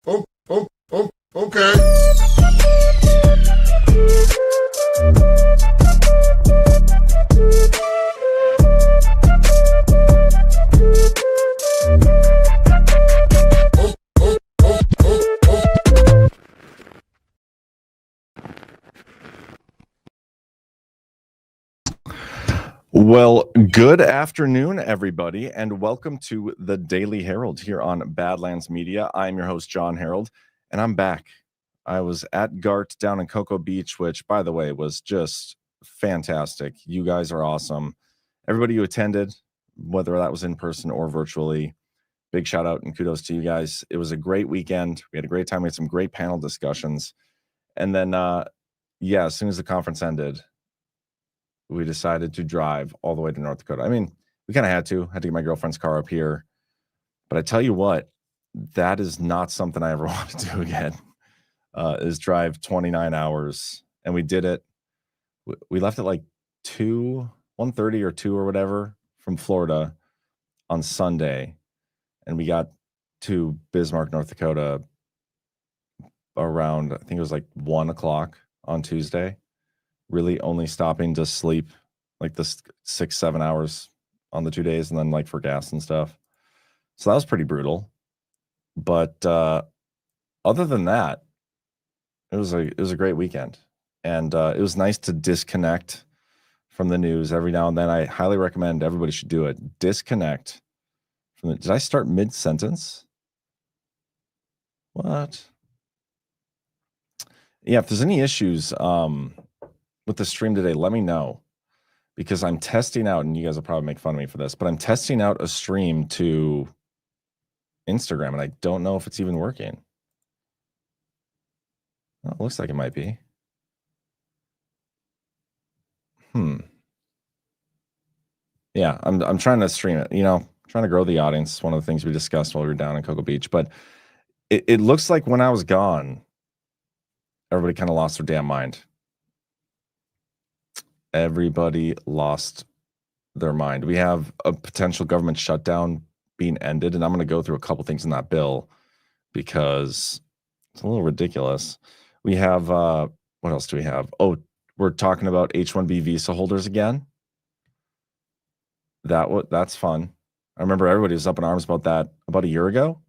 Okay. Well, good afternoon, everybody, and welcome to the Daily Herold here on Badlands Media. I'm your host, John Herold, and I'm back. I was at GART down in Cocoa Beach, which, by the way, was just fantastic. You guys are awesome. Everybody who attended, whether that was in person or virtually, big shout out and kudos to you guys. It was a great weekend. We had a great time. We had some great panel discussions. And then, as soon as the conference ended, we decided to drive all the way to North Dakota. I mean, we kind of had to get my girlfriend's car up here. But I tell you what, that is not something I ever want to do again, is drive 29 hours. And we did it. We left at like 1:30 or 2 or whatever from Florida on Sunday. And we got to Bismarck, North Dakota around, I think it was like 1 o'clock on Tuesday. Really only stopping to sleep like the 6-7 hours on the 2 days, and then like for gas and stuff. So that was pretty brutal. But other than that, it was a great weekend, and it was nice to disconnect from the news every now and then. I highly recommend everybody should do it. Disconnect from the. Did I start mid-sentence? What? Yeah, if there's any issues with the stream today, let me know, because I'm testing out, and you guys will probably make fun of me for this, but I'm testing out a stream to Instagram, and I don't know if it's even working. Well, it looks like it might be. Yeah, I'm trying to stream it, trying to grow the audience. One of the things we discussed while we were down in Cocoa Beach, but it looks like when I was gone, everybody kind of lost their damn mind. Everybody lost their mind. We have a potential government shutdown being ended, and I'm going to go through a couple things in that bill because it's a little ridiculous. We have, what else do we have? Oh, we're talking about H1B visa holders again. That's fun. I remember everybody was up in arms about that about a year ago,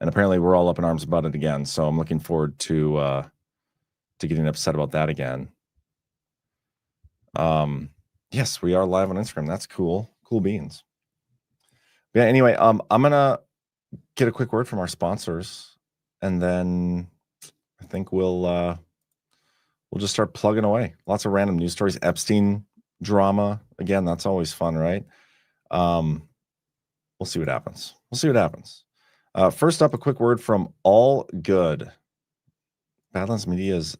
and apparently we're all up in arms about it again. So I'm looking forward to getting upset about that again. Yes, we are live on Instagram. That's cool. Cool beans. Yeah, anyway, I'm gonna get a quick word from our sponsors, and then I think we'll just start plugging away. Lots of random news stories. Epstein drama. Again, that's always fun, right? We'll see what happens. First up, a quick word from All Good. Badlands Media's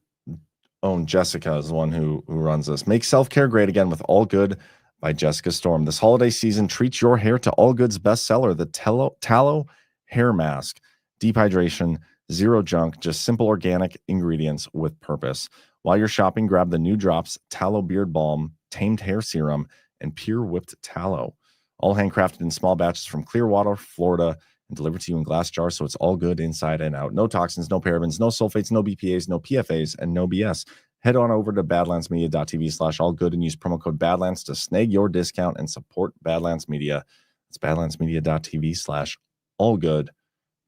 own Jessica is the one who runs this. Make self-care great again with All Good by Jessica Storm. This holiday season, treat your hair to All Good's bestseller, the Tallow Hair Mask. Deep hydration, zero junk, just simple organic ingredients with purpose. While you're shopping, grab the new drops, Tallow Beard Balm, Tamed Hair Serum, and Pure Whipped Tallow. All handcrafted in small batches from Clearwater, Florida, and delivered to you in glass jars, so it's all good inside and out. No toxins, no parabens, no sulfates, no BPAs, no PFAs, and no BS. Head on over to badlandsmedia.tv/allgood and use promo code Badlands to snag your discount and support Badlands Media. It's badlandsmedia.tv/allgood,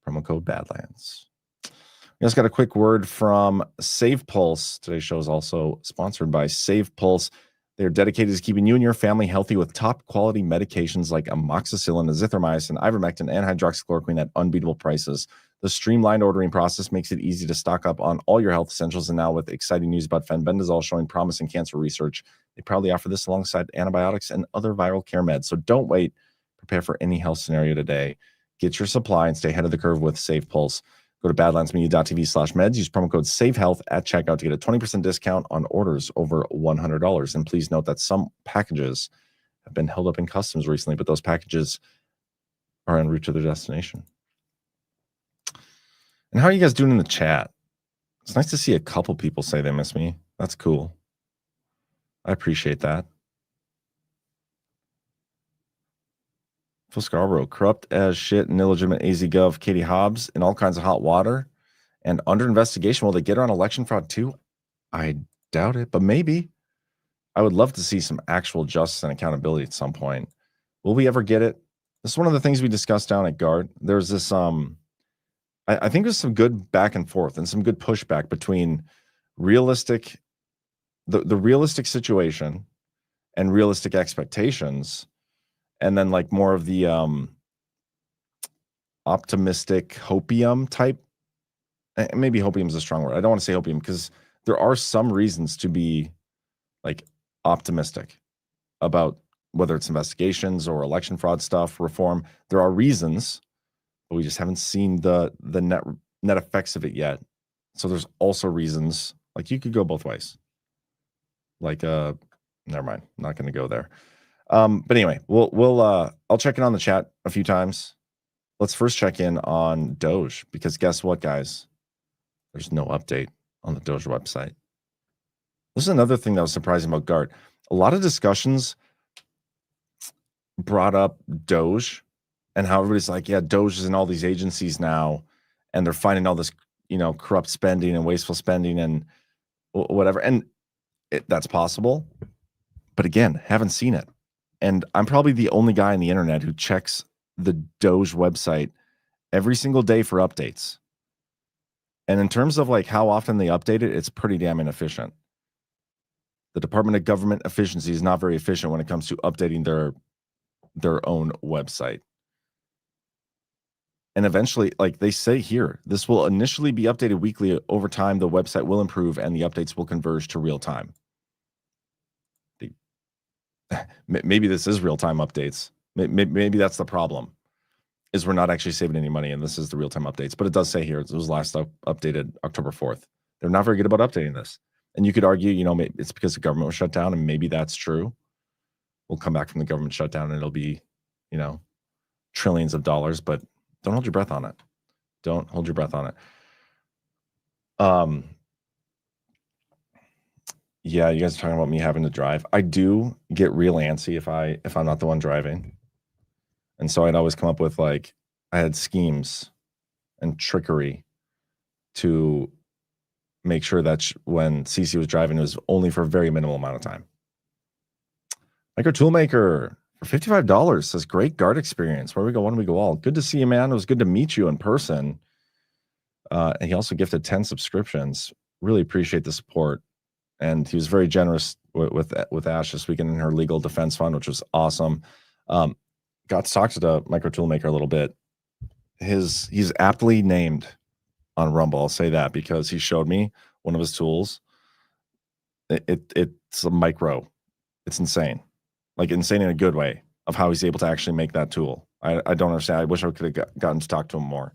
promo code Badlands. We just got a quick word from Save Pulse. Today's show is also sponsored by Save Pulse. They're dedicated to keeping you and your family healthy with top-quality medications like amoxicillin, azithromycin, ivermectin, and hydroxychloroquine at unbeatable prices. The streamlined ordering process makes it easy to stock up on all your health essentials, and now with exciting news about fenbendazole showing promise in cancer research, they proudly offer this alongside antibiotics and other viral care meds. So don't wait. Prepare for any health scenario today. Get your supply and stay ahead of the curve with Save Pulse. Go to badlandsmedia.tv/meds. Use promo code SAVEHEALTH at checkout to get a 20% discount on orders over $100. And please note that some packages have been held up in customs recently, but those packages are en route to their destination. And how are you guys doing in the chat? It's nice to see a couple people say they miss me. That's cool. I appreciate that. Phil Scarborough, corrupt as shit and illegitimate AZ Gov, Katie Hobbs, in all kinds of hot water. and under investigation. Will they get her on election fraud too? I doubt it, but maybe. I would love to see some actual justice and accountability at some point. Will we ever get it? This is one of the things we discussed down at GART. There's this, I think there's some good back and forth and some good pushback between realistic, the realistic situation and realistic expectations, and then like more of the optimistic hopium type. Maybe hopium is a strong word. I don't want to say hopium because there are some reasons to be like optimistic about whether it's investigations or election fraud stuff, reform. There are reasons, but we just haven't seen the net effects of it yet. So there's also reasons, like you could go both ways. Like never mind, I'm not going to go there. But anyway, I'll check in on the chat a few times. Let's first check in on Doge, because guess what, guys? There's no update on the Doge website. This is another thing that was surprising about GART. A lot of discussions brought up Doge and how everybody's like, yeah, Doge is in all these agencies now, and they're finding all this, corrupt spending and wasteful spending and whatever. And that's possible. But again, haven't seen it. And I'm probably the only guy on the internet who checks the Doge website every single day for updates. And in terms of like how often they update it, it's pretty damn inefficient. The Department of Government Efficiency is not very efficient when it comes to updating their own website. And eventually, like they say here, this will initially be updated weekly. Over time, the website will improve and the updates will converge to real time. Maybe this is real-time updates. Maybe that's the problem, is we're not actually saving any money, and this is the real-time updates. But it does say here, it was last updated October 4th. They're not very good about updating this. And you could argue, it's because the government was shut down, and maybe that's true. We'll come back from the government shutdown, and it'll be, trillions of dollars, but don't hold your breath on it. Don't hold your breath on it. Yeah, you guys are talking about me having to drive. I do get real antsy if I'm not the one driving. And so I'd always come up with I had schemes and trickery to make sure that when Cece was driving, it was only for a very minimal amount of time. Micro Toolmaker for $55 says, great GART experience. Where we go, when we go all. Good to see you, man. It was good to meet you in person. And he also gifted 10 subscriptions. Really appreciate the support. And he was very generous with Ash this weekend in her legal defense fund, which was awesome. Got to talk to the Micro Toolmaker a little bit. He's aptly named on Rumble. I'll say that because he showed me one of his tools. It's a micro. It's insane, like insane in a good way of how he's able to actually make that tool. I don't understand. I wish I could have gotten to talk to him more.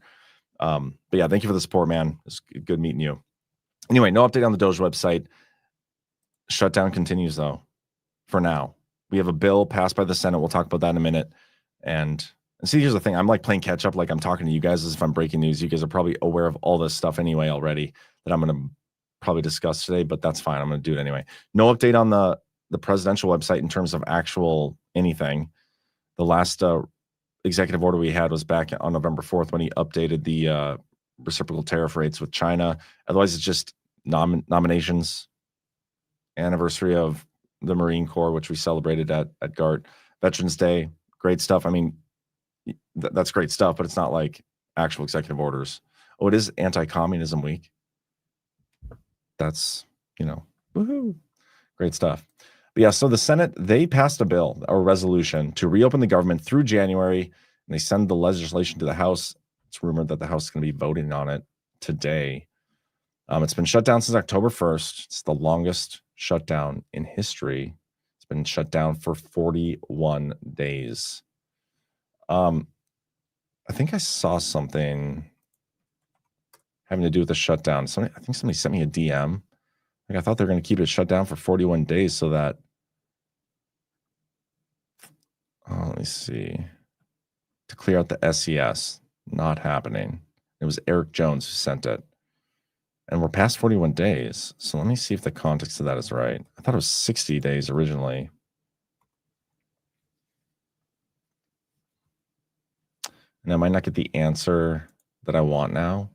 But yeah, thank you for the support, man. It's good meeting you. Anyway, no update on the Doge website. Shutdown continues, though, for now. We have a bill passed by the Senate. We'll talk about that in a minute. And see, here's the thing. I'm like playing catch up, like I'm talking to you guys as if I'm breaking news. You guys are probably aware of all this stuff anyway already that I'm going to probably discuss today, but that's fine. I'm going to do it anyway. No update on the presidential website in terms of actual anything. The last executive order we had was back on November 4th when he updated the reciprocal tariff rates with China. Otherwise, it's just nominations. Anniversary of the Marine Corps, which we celebrated at GART. Veterans Day, great stuff. I mean, that's great stuff, but it's not like actual executive orders. Oh, it is Anti-Communism Week. That's, woohoo, great stuff. But yeah, so the Senate, they passed a bill or resolution to reopen the government through January, and they send the legislation to the House. It's rumored that the House is going to be voting on it today. It's been shut down since October 1st. It's the longest shutdown in history. It's been shut down for 41 days. I think I saw something having to do with the shutdown. I think somebody sent me a DM. Like I thought they were going to keep it shut down for 41 days so that, let me see, to clear out the SES. Not happening. It was Eric Jones who sent it. And we're past 41 days. So let me see if the context of that is right. I thought it was 60 days originally. And I might not get the answer that I want now.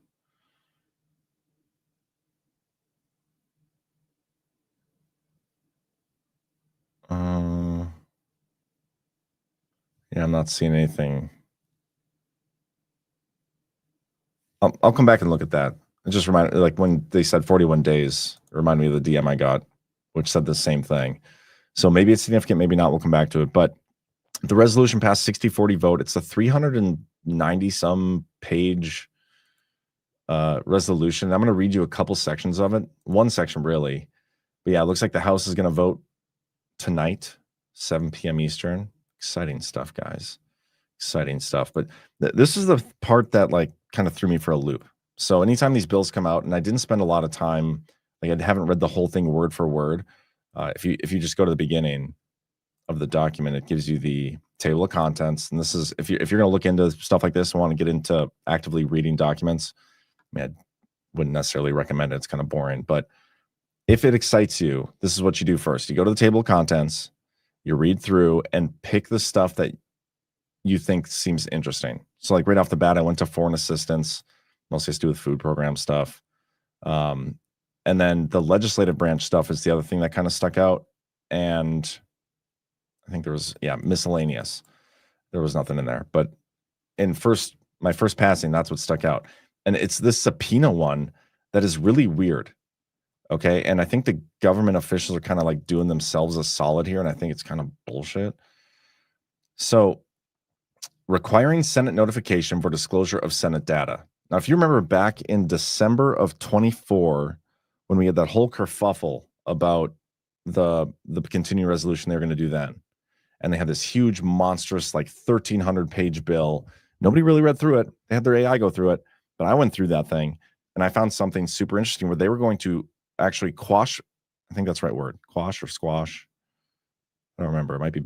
Yeah, I'm not seeing anything. I'll come back and look at that. It just reminded, like when they said 41 days, it reminded me of the DM I got, which said the same thing. So maybe it's significant, maybe not. We'll come back to it. But the resolution passed 60-40 vote. It's a 390 some page resolution. I'm going to read you a couple sections of it. One section really. But yeah, it looks like the House is going to vote tonight, 7 p.m. Eastern. Exciting stuff, guys. Exciting stuff. But this is the part that like kind of threw me for a loop. So anytime these bills come out, and I didn't spend a lot of time, like I haven't read the whole thing word for word. If you just go to the beginning of the document, it gives you the table of contents. And this is if you're going to look into stuff like this and want to get into actively reading documents, I mean, I wouldn't necessarily recommend it. It's kind of boring. But if it excites you, this is what you do first. You go to the table of contents, you read through and pick the stuff that you think seems interesting. So like right off the bat, I went to foreign assistance, mostly has to do with food program stuff. And then the legislative branch stuff is the other thing that kind of stuck out. And I think there was, miscellaneous. There was nothing in there. But my first passing, that's what stuck out. And it's this subpoena one that is really weird. Okay. And I think the government officials are kind of like doing themselves a solid here. And I think it's kind of bullshit. So requiring Senate notification for disclosure of Senate data. Now, if you remember back in December of 24, when we had that whole kerfuffle about the continuing resolution they were going to do then, and they had this huge, monstrous, like 1,300 page bill. Nobody really read through it. They had their AI go through it, but I went through that thing and I found something super interesting where they were going to actually quash. I think that's the right word, quash or squash. I don't remember. It might be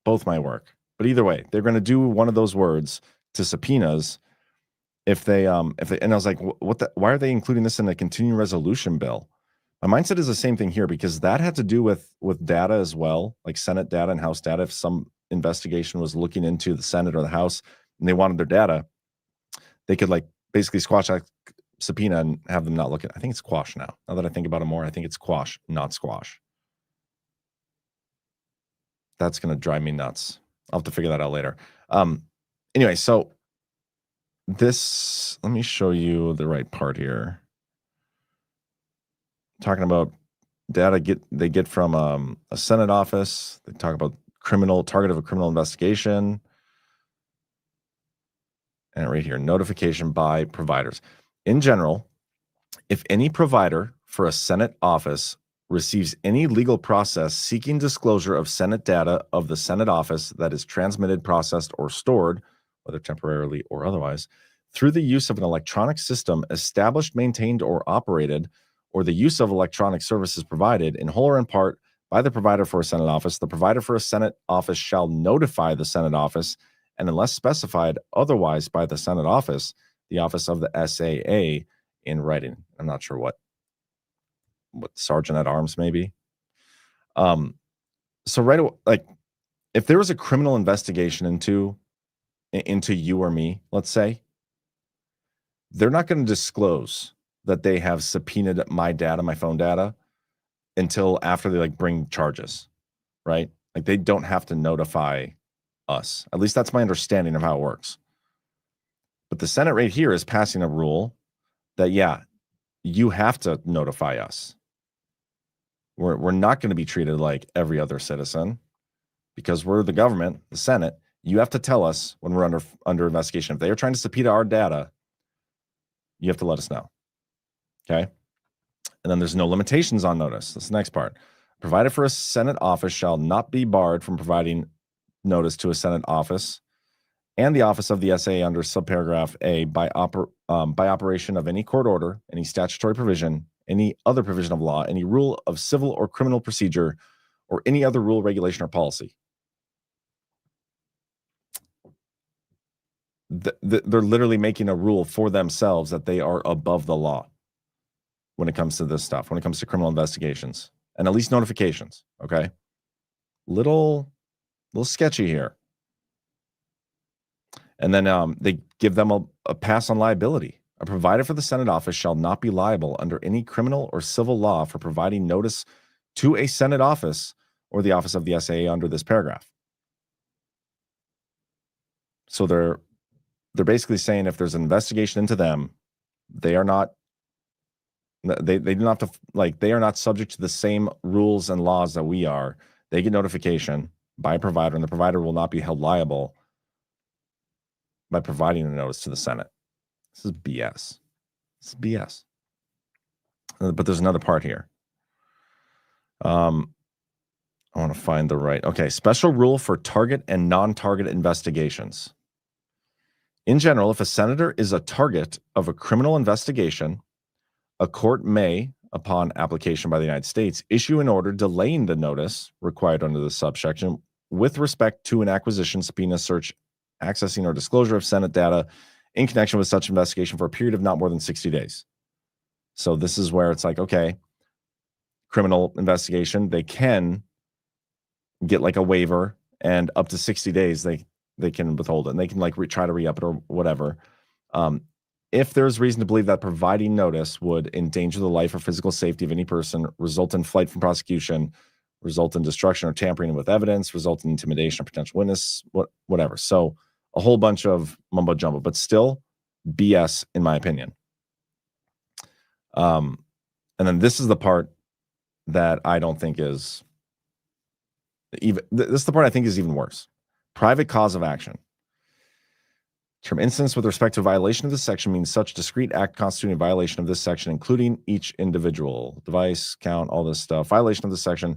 both might work. But either way, they're going to do one of those words to subpoenas if they and I was like, why are they including this in the continuing resolution bill? My mindset is the same thing here because that had to do with data as well, like Senate data and House data. If some investigation was looking into the Senate or the House and they wanted their data, they could like basically squash that subpoena and have them not look at it. I think it's quash now. Now that I think about it more, I think it's quash, not squash. That's going to drive me nuts. I'll have to figure that out later. Anyway, so let me show you the right part here. Talking about data they get from a Senate office. They talk about target of a criminal investigation. And right here, notification by providers. In general, if any provider for a Senate office receives any legal process seeking disclosure of Senate data of the Senate office that is transmitted, processed, or stored, whether temporarily or otherwise, through the use of an electronic system established, maintained, or operated, or the use of electronic services provided in whole or in part by the provider for a Senate office, the provider for a Senate office shall notify the Senate office, and unless specified otherwise by the Senate office, the office of the SAA in writing. I'm not sure what sergeant at arms maybe. So right away, like if there was a criminal investigation into you or me, let's say, they're not going to disclose that they have subpoenaed my data, my phone data, until after they like bring charges, right? Like they don't have to notify us. At least that's my understanding of how it works. But the Senate right here is passing a rule that, you have to notify us. We're not going to be treated like every other citizen because we're the government, the Senate. You have to tell us when we're under investigation. If they are trying to subpoena our data, you have to let us know. Okay. And then there's no limitations on notice. That's the next part. Provided for a Senate office shall not be barred from providing notice to a Senate office and the office of the SA under subparagraph A by operation of any court order, any statutory provision, any other provision of law, any rule of civil or criminal procedure, or any other rule, regulation, or policy. They're literally making a rule for themselves that they are above the law when it comes to this stuff, when it comes to criminal investigations and at least notifications. Okay. Little sketchy here. And then they give them a pass on liability. A provider for the Senate office shall not be liable under any criminal or civil law for providing notice to a Senate office or the office of the SAA under this paragraph. So they're basically saying if there's an investigation into them, they are not they do not have to, like, they are not subject to the same rules and laws that we are. They get notification by a provider, and the provider will not be held liable by providing a notice to the Senate. This is BS. This is BS. But there's another part here. I want to find the right. Okay, special rule for target and non-target investigations. In general, if a senator is a target of a criminal investigation, a court may, upon application by the United States, issue an order delaying the notice required under this subsection with respect to an acquisition, subpoena, search, accessing, or disclosure of Senate data in connection with such investigation for a period of not more than 60 days. So this is where it's like, okay, criminal investigation, they can get like a waiver, and up to 60 days they can withhold it, and they can like try to re-up it or whatever. If there's reason to believe that providing notice would endanger the life or physical safety of any person, result in flight from prosecution, result in destruction or tampering with evidence, result in intimidation of potential witness, whatever. So a whole bunch of mumbo jumbo, but still BS in my opinion. And then this is the part that I don't think is even, this is the part I think is even worse. Private cause of action. Term instance with respect to violation of this section means such discrete act constituting a violation of this section, including each individual device, count, all this stuff. Violation of this section.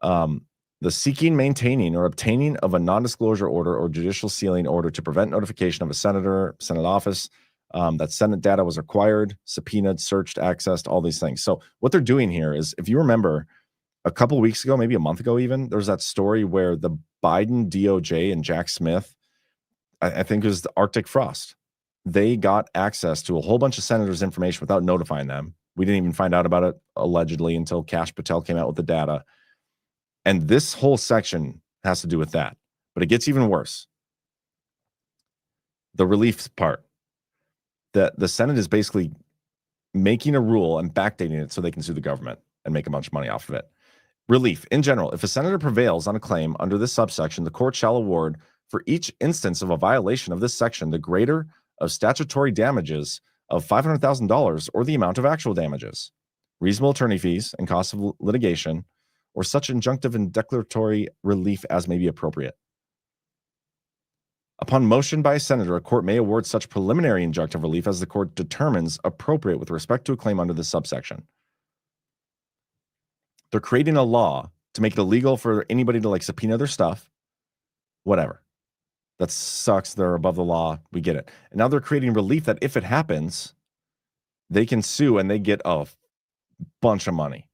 The seeking, maintaining, or obtaining of a non-disclosure order or judicial sealing order to prevent notification of a senator, Senate office, that Senate data was acquired, subpoenaed, searched, accessed, all these things. So what they're doing here is, if you remember, a couple weeks ago, maybe a month ago even, there was that story where the Biden DOJ and Jack Smith, I think it was the Arctic Frost, they got access to a whole bunch of senators' information without notifying them. We didn't even find out about it allegedly until Kash Patel came out with the data. And this whole section has to do with that. But it gets even worse. The relief part. The Senate is basically making a rule and backdating it so they can sue the government and make a bunch of money off of it. Relief. In general, if a senator prevails on a claim under this subsection, the court shall award for each instance of a violation of this section the greater of statutory damages of $500,000 or the amount of actual damages, reasonable attorney fees and costs of litigation, or such injunctive and declaratory relief as may be appropriate. Upon motion by a senator, a court may award such preliminary injunctive relief as the court determines appropriate with respect to a claim under this subsection. They're creating a law to make it illegal for anybody to like subpoena their stuff, whatever. That sucks. They're above the law. We get it. And now they're creating relief that if it happens, they can sue and they get a bunch of money.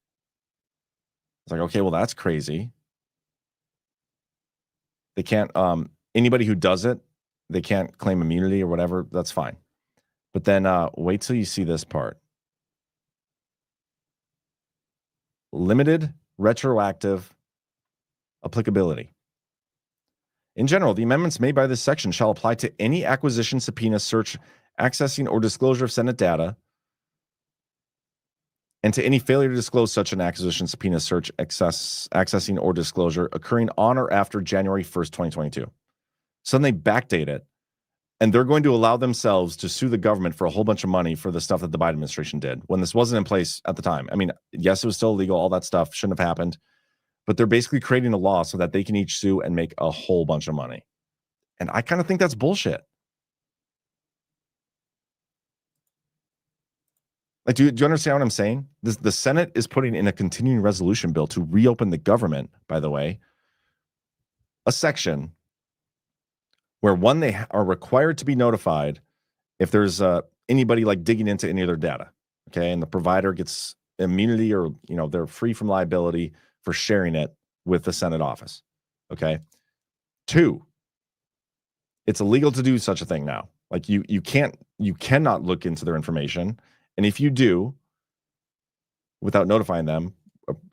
It's like, okay, well, that's crazy. They can't, anybody who does it, they can't claim immunity or whatever. That's fine. But then wait till you see this part. Limited retroactive applicability. In general, the amendments made by this section shall apply to any acquisition, subpoena, search, accessing, or disclosure of Senate data, and to any failure to disclose such an acquisition, subpoena, search, accessing, or disclosure occurring on or after January 1st, 2022. So then they backdate it, and they're going to allow themselves to sue the government for a whole bunch of money for the stuff that the Biden administration did when this wasn't in place at the time. I mean, yes, it was still illegal. All that stuff shouldn't have happened. But they're basically creating a law so that they can each sue and make a whole bunch of money. And I kind of think that's bullshit. Like, do you understand what I'm saying? The Senate is putting in a continuing resolution bill to reopen the government, by the way, a section where, one, they are required to be notified if there's anybody like digging into any of their data, okay? And the provider gets immunity, or, you know, they're free from liability for sharing it with the Senate office, okay? 2, it's illegal to do such a thing now. Like, you cannot look into their information. And if you do, without notifying them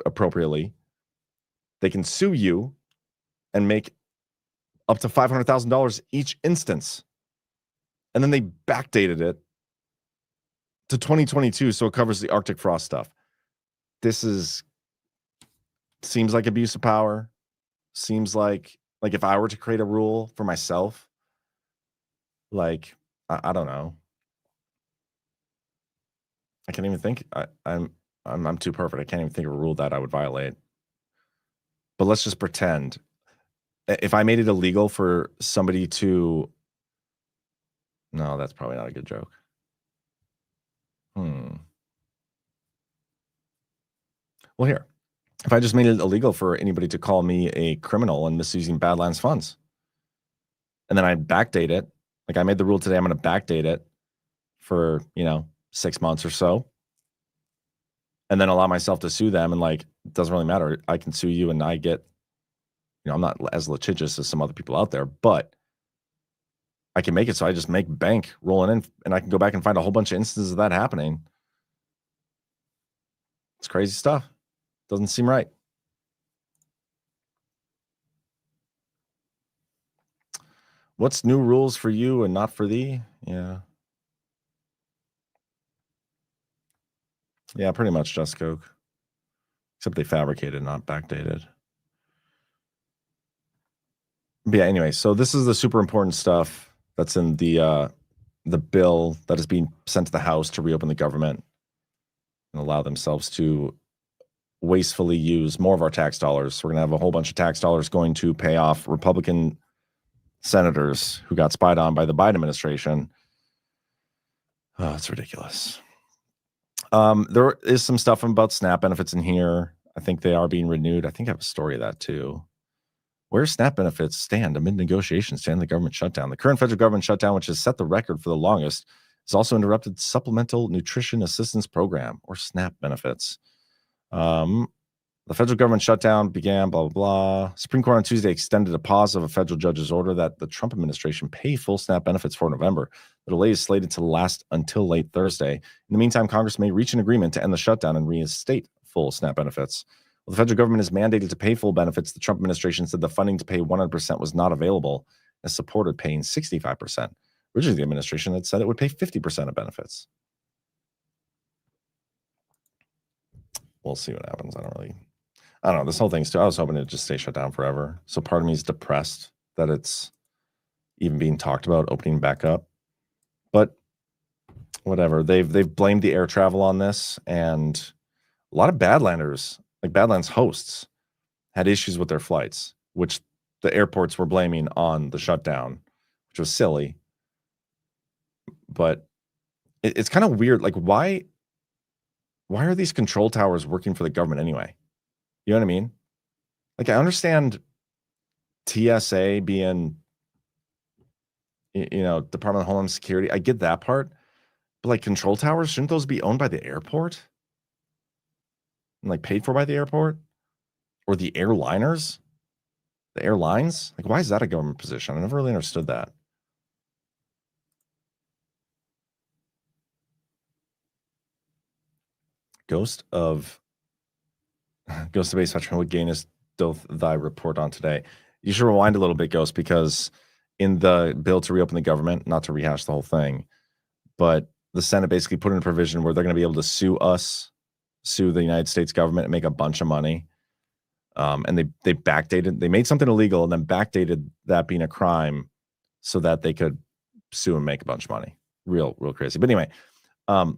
appropriately, they can sue you and make up to $500,000 each instance. And then they backdated it to 2022 so it covers the Arctic Frost stuff. This seems like abuse of power. Seems like if I were to create a rule for myself, Like, I don't know. I can't even think. I'm too perfect. I can't even think of a rule that I would violate. But let's just pretend if I made it illegal for somebody to. No, that's probably not a good joke. Well, here, if I just made it illegal for anybody to call me a criminal and misusing Badlands funds, and then I backdate it, like I made the rule today, I'm going to backdate it for 6 months or so, and then allow myself to sue them, and like it doesn't really matter. I can sue you, and I get, I'm not as litigious as some other people out there, but I can make it so I just make bank rolling in, and I can go back and find a whole bunch of instances of that happening. It's crazy stuff. Doesn't seem right. What's new rules for you and not for thee? Yeah. Yeah, pretty much just Coke. Except they fabricated, not backdated. But yeah, anyway, so this is the super important stuff that's in the bill that is being sent to the House to reopen the government and allow themselves to wastefully use more of our tax dollars. We're going to have a whole bunch of tax dollars going to pay off Republican senators who got spied on by the Biden administration. Oh, it's ridiculous. There is some stuff about SNAP benefits in here. I think they are being renewed. I think I have a story of that too. Where SNAP benefits stand amid negotiations to end the government shutdown. The current federal government shutdown, which has set the record for the longest, has also interrupted Supplemental Nutrition Assistance Program, or SNAP benefits. The federal government shutdown began, blah, blah, blah. Supreme Court on Tuesday extended a pause of a federal judge's order that the Trump administration pay full SNAP benefits for November. The delay is slated to last until late Thursday. In the meantime, Congress may reach an agreement to end the shutdown and reinstate full SNAP benefits. Well, the federal government is mandated to pay full benefits. The Trump administration said the funding to pay 100% was not available and supported paying 65%. Originally, the administration had said it would pay 50% of benefits. We'll see what happens. I don't know. This whole thing's too. I was hoping it'd just stay shut down forever. So part of me is depressed that it's even being talked about opening back up. But whatever. They've blamed the air travel on this, and a lot of Badlanders, like Badlands hosts, had issues with their flights, which the airports were blaming on the shutdown, which was silly. But it's kind of weird. Like, why are these control towers working for the government anyway? You know what I mean? Like, I understand TSA being, Department of Homeland Security. I get that part. But like control towers, shouldn't those be owned by the airport? And like paid for by the airport? Or the airliners? The airlines? Like, why is that a government position? I never really understood that. Ghost of Base Veteran, what gainest doth thy report on today? You should rewind a little bit, Ghost, because in the bill to reopen the government, not to rehash the whole thing, but the Senate basically put in a provision where they're going to be able to sue the United States government and make a bunch of money. And they backdated, they made something illegal and then backdated that being a crime so that they could sue and make a bunch of money. Real crazy. But anyway,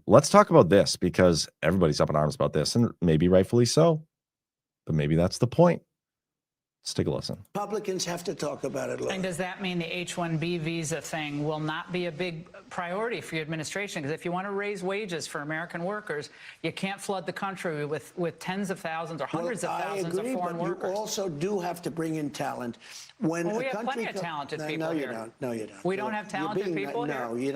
let's talk about this because everybody's up in arms about this, and maybe rightfully so, but maybe that's the point. Let's take a listen. Republicans have to talk about it. And does that mean the H1B visa thing will not be a big priority for your administration? Because if you want to raise wages for American workers, you can't flood the country with tens of thousands or hundreds of thousands of foreign workers. You also do have to bring in talent. We have plenty of talented people here. No, you don't. We don't have talented people here? No, you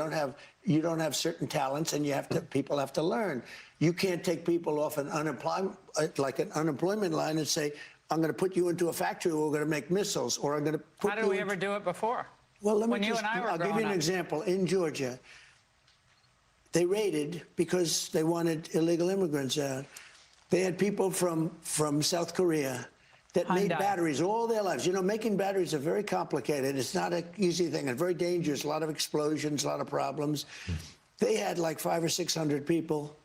don't have certain talents, and people have to learn. You can't take people off an unemployment line and say, I'm going to put you into a factory where we're going to make missiles, or I'm going to put How did we ever do it before? Well, I'll give you an example. In Georgia, they raided because they wanted illegal immigrants out. They had people from South Korea that made batteries all their lives. Making batteries are very complicated. It's not an easy thing. It's very dangerous. A lot of explosions, a lot of problems. They had like 500 or 600 people,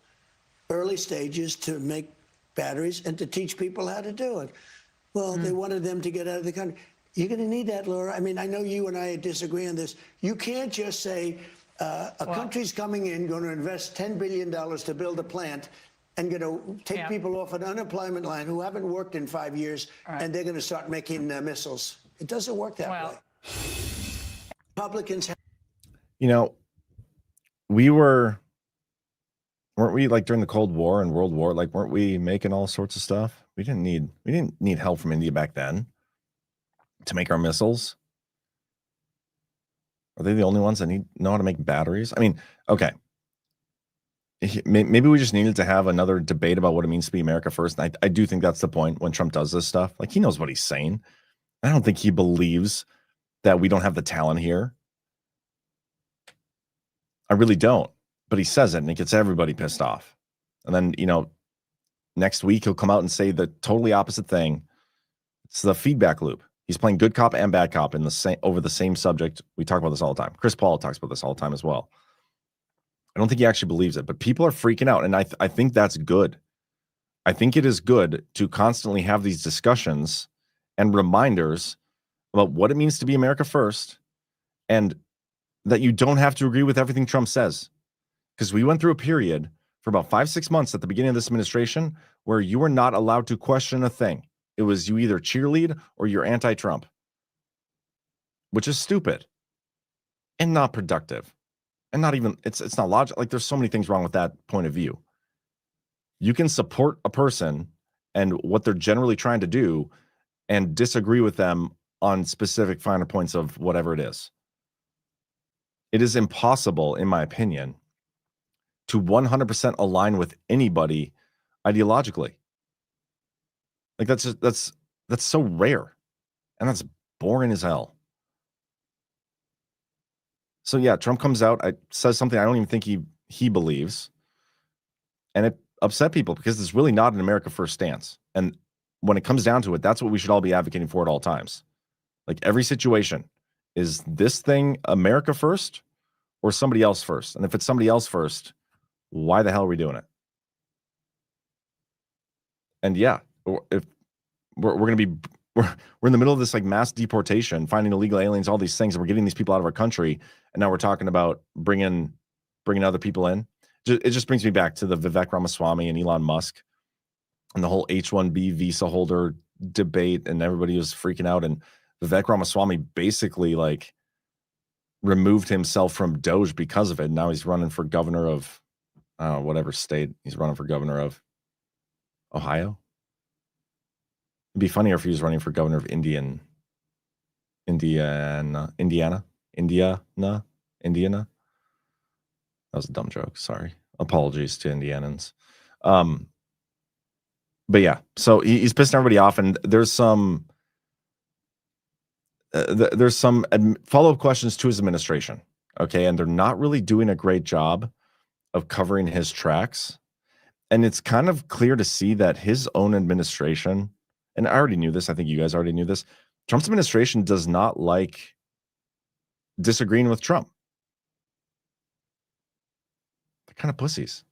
early stages, to make batteries and to teach people how to do it. Well, they wanted them to get out of the country. You're going to need that, Laura. I mean, I know you and I disagree on this. You can't just say a country's coming in, going to invest $10 billion to build a plant, and going to take people off an unemployment line who haven't worked in 5 years, and they're going to start making missiles. It doesn't work that way. Republicans have. You know, weren't we like during the Cold War and World War, like weren't we making all sorts of stuff? We didn't need help from India back then to make our missiles. Are they the only ones that know how to make batteries? I mean, okay. Maybe we just needed to have another debate about what it means to be America first. And I do think that's the point when Trump does this stuff. Like, he knows what he's saying. I don't think he believes that we don't have the talent here. I really don't. But he says it, and it gets everybody pissed off. And then, you know, next week he'll come out and say the totally opposite thing. It's the feedback loop. He's playing good cop and bad cop in the same over the same subject. We talk about this all the time. Chris Paul talks about this all the time as well. I don't think he actually believes it, but people are freaking out, and I think that's good. I think it is good to constantly have these discussions and reminders about what it means to be America first, and that you don't have to agree with everything Trump says. Because we went through a period for about 5-6 months at the beginning of this administration where you were not allowed to question a thing. It was you either cheerlead or you're anti-Trump, which is stupid and not productive. And not even, it's not logical. Like, there's so many things wrong with that point of view. You can support a person and what they're generally trying to do and disagree with them on specific finer points of whatever it is. It is impossible, in my opinion, to 100% align with anybody ideologically. Like, that's so rare, and that's boring as hell. So yeah, Trump comes out, says something I don't even think he believes, and it upset people because it's really not an America first stance. And when it comes down to it, that's what we should all be advocating for at all times. Like, every situation, is this thing America first or somebody else first? And if it's somebody else first, why the hell are we doing it? And yeah, if we're going to be we're in the middle of this like mass deportation, finding illegal aliens, all these things, and we're getting these people out of our country, and now we're talking about bringing other people in. It just brings me back to the Vivek Ramaswamy and Elon Musk and the whole H1B visa holder debate, and everybody was freaking out, and Vivek Ramaswamy basically like removed himself from Doge because of it. Now he's running for governor of whatever state he's running for governor of. Ohio. It'd be funnier if he was running for governor of Indiana. That was a dumb joke. Sorry. Apologies to Indianans. But yeah, so he's pissing everybody off, and there's some follow-up questions to his administration. Okay, and they're not really doing a great job of covering his tracks. And it's kind of clear to see that his own administration, and I already knew this, I think you guys already knew this, Trump's administration does not like disagreeing with Trump. They're kind of pussies.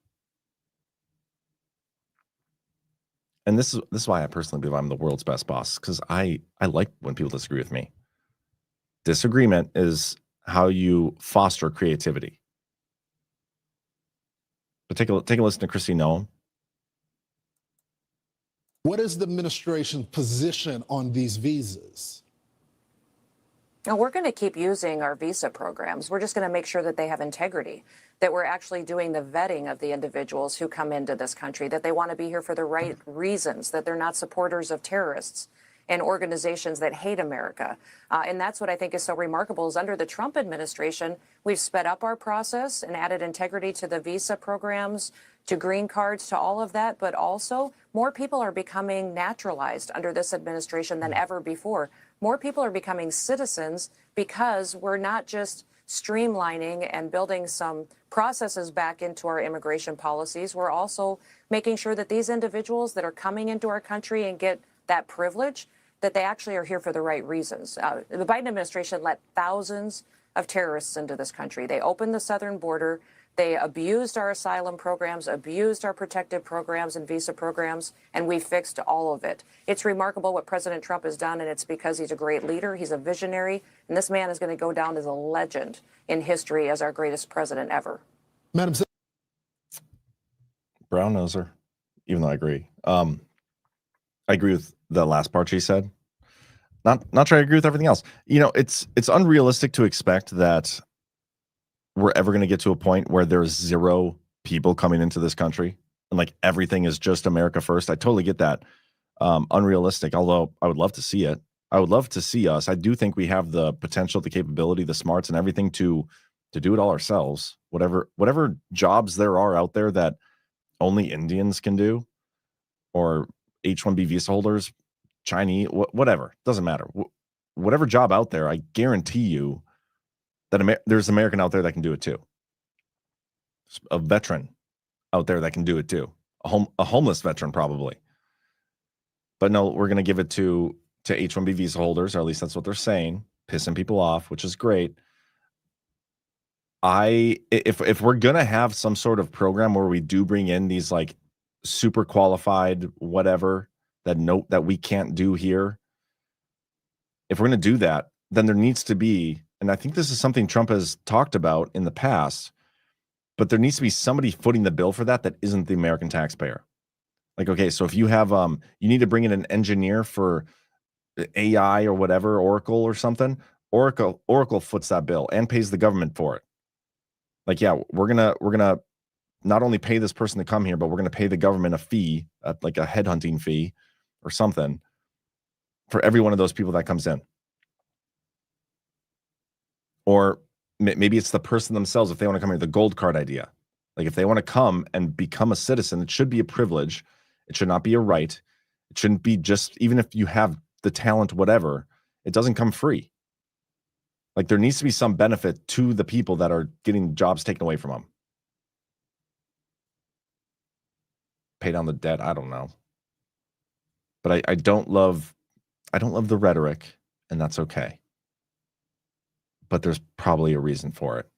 And this is why I personally believe I'm the world's best boss, because I like when people disagree with me. Disagreement is how you foster creativity. But take a listen to Kristi Noem. What is the administration's position on these visas? No, we're going to keep using our visa programs. We're just going to make sure that they have integrity, that we're actually doing the vetting of the individuals who come into this country, that they want to be here for the right reasons, that they're not supporters of terrorists and organizations that hate America. And that's what I think is so remarkable is under the Trump administration, we've sped up our process and added integrity to the visa programs, to green cards, to all of that. But also more people are becoming naturalized under this administration than ever before. More people are becoming citizens because we're not just streamlining and building some processes back into our immigration policies. We're also making sure that these individuals that are coming into our country and get that privilege, that they actually are here for the right reasons. The Biden administration let thousands of terrorists into this country. They opened the southern border. They abused our asylum programs, abused our protected programs and visa programs, and we fixed all of it. It's remarkable what President Trump has done, and it's because he's a great leader. He's a visionary, and this man is going to go down as a legend in history as our greatest president ever. Madam Secretary. Brown noser, even though I agree. I agree with the last part she said. Not sure I agree with everything else. You know, it's unrealistic to expect that we're ever going to get to a point where there's zero people coming into this country and like everything is just America first. I totally get that. Unrealistic, although I would love to see it. I would love to see us. I do think we have the potential, the capability, the smarts and everything to do it all ourselves. Whatever jobs there are out there that only Indians can do, or H1B visa holders, Chinese, whatever, doesn't matter. Whatever job out there, I guarantee you that there's an American out there that can do it too. A veteran out there that can do it too. A homeless veteran probably. But no, we're going to give it to H1B visa holders, or at least that's what they're saying, pissing people off, which is great. If we're going to have some sort of program where we do bring in these like super qualified whatever that we can't do here, if we're going to do that, then there needs to be, and I think this is something Trump has talked about in the past, but there needs to be somebody footing the bill for that isn't the American taxpayer. Like, okay, so if you have you need to bring in an engineer for AI or whatever, Oracle or something, Oracle foots that bill and pays the government for it. Like, yeah, we're gonna not only pay this person to come here, but we're gonna pay the government a fee, like a headhunting fee or something, for every one of those people that comes in. Or maybe it's the person themselves, if they want to come here, the gold card idea. Like if they want to come and become a citizen, it should be a privilege. It should not be a right. It shouldn't be just, even if you have the talent, whatever, it doesn't come free. Like there needs to be some benefit to the people that are getting jobs taken away from them. Pay down the debt, I don't know. But I don't love the rhetoric, and that's okay. But there's probably a reason for it.